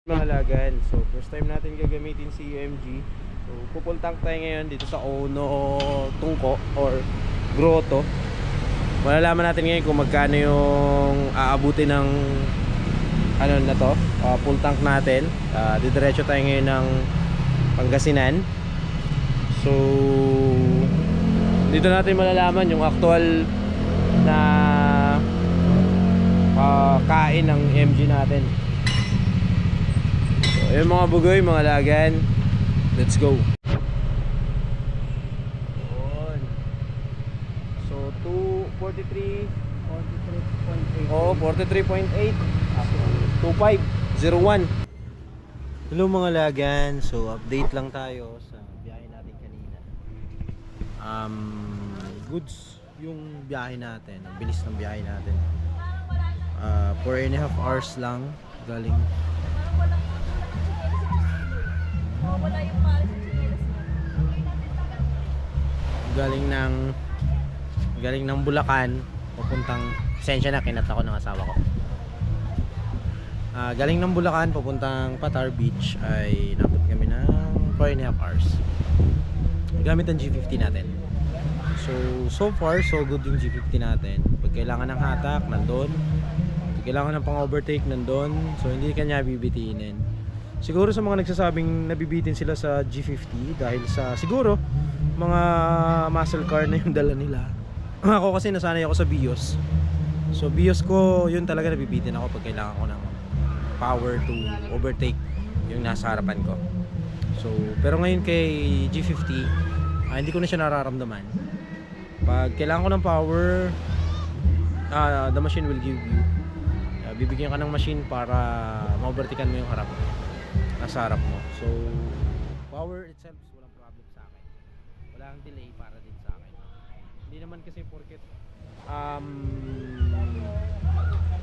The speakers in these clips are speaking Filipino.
Mga lagan, so first time natin gagamitin si UMG. So full tank tayo ngayon dito sa Ono Tungko or Grotto. Malalaman natin ngayon kung magkano yung aabutin ng ano na to, full tank natin. Didiretso tayo ngayon ng Pangasinan. So dito natin malalaman yung actual na kain ng MG natin. Ayun mga bugoy, mga lagan. Let's go. Yun. So 243 43.8. Oh, 43.8. 2501. Hello mga lagan. So update lang tayo sa biyahe natin kanina. Goods yung biyahe natin. Ang bilis ng biyahe natin. 4.5 hours lang galing galing ng Bulacan papuntang, pasensya na, kinat ako ng asawa ko. Galing ng Bulacan papuntang Patar Beach ay nabot kami ng 4.5 hours gamit ang G50 natin. So far so good yung G50 natin. Pag kailangan ng hatak, nandun. Pag kailangan ng pang-overtake, nandun. So hindi kanya bibitinin. Siguro sa mga nagsasabing nabibitin sila sa G50 dahil sa siguro mga muscle car na yung dala nila. Ako kasi nasanay ako sa Bios. So Bios ko, yun talaga nabibitin ako pag kailangan ko ng power to overtake yung nasa harapan ko. So pero ngayon kay G50, hindi ko na siya nararamdaman. Pag kailangan ko ng power, the machine will give you. Bibigyan ka ng machine para ma-overtakean mo yung harap mo. Nasa harap mo. So power itself walang problem sa akin. Walang delay para din sa akin. Hindi naman kasi porket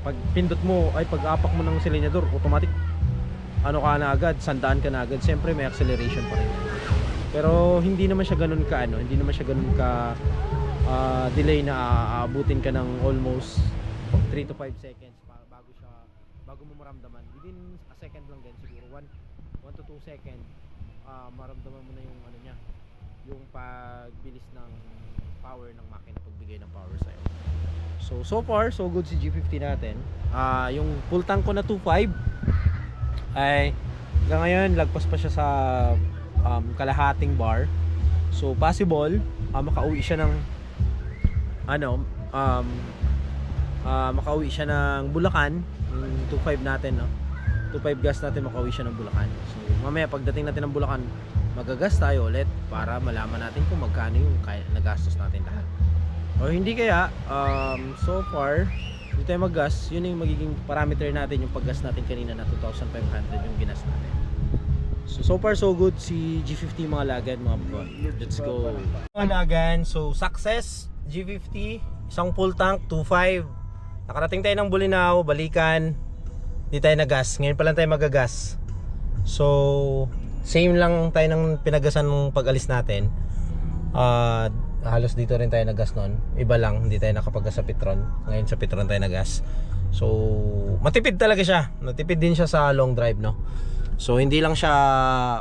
pag pindot mo ay pag-apak mo ng silinyador, automatic ano ka na agad, sandaan ka na agad. Siyempre may acceleration pa rin. Pero hindi naman siya ganoon ka hindi naman siya ganoon ka delay na aabutin ka ng almost 3 to 5 seconds bago mo maramdaman. Within a second lang din, siguro 1 to 2 seconds, maramdaman mo na yung ano niya, yung pagbilis ng power ng makina, pagbigay ng power sa'yo. So far so good si G50 natin. Yung full tank ko na 2.5 ay hanggang ngayon lagpas pa siya sa kalahating bar. So possible makauwi siya ng makauwi siya ng Bulacan, yung 2.5 natin, no? 2.5 gas natin, makauwi siya ng Bulacan. So mamaya pagdating natin ng Bulacan, magagas tayo ulit para malaman natin kung magkano yung nagastos natin lahat. O hindi kaya, so far hindi tayo maggas, yun yung magiging parameter natin, yung paggas natin kanina na 2,500 yung ginas natin. So far so good si G50 mga lagan, mga bro. Let's go mga lagan. So success G50, isang full tank 2.5. Nakarating tayo ng Bolinao, balikan. Di tayo nagas. Ngayon pa lang tayo magagas. So same lang tayo ng pinagasan ng pag-alis natin. Halos dito rin tayo nagas noon. Iba lang, hindi tayo nakapaggas sa Petron. Ngayon sa Petron tayo nagas. So matipid talaga siya. Natipid din siya sa long drive, no? So hindi lang siya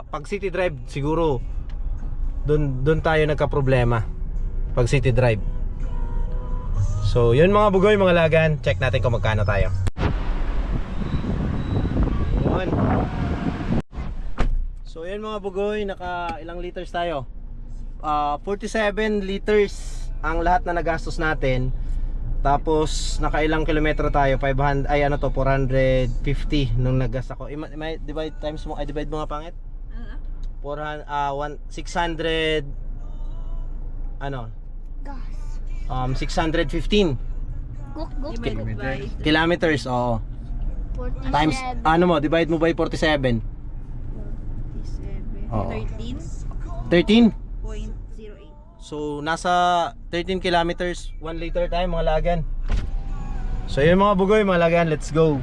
pag city drive, siguro doon tayo nagka-problema pag city drive. So yun mga bugoy, mga lagan, check natin kung magkano tayo. Yun. So yun mga bugoy, naka ilang liters tayo? 47 liters ang lahat na nagastos natin. Tapos naka ilang kilometro tayo? 450 nung naggas ako. Divide times mo, divide mo nga pangit. 600 615 kilometers, oo. 47. Times divide mo by 47. 13? 13.08. So nasa 13 kilometers, 1 liter tayo mga lagan. So yun mga bugoy, mga lagan, let's go.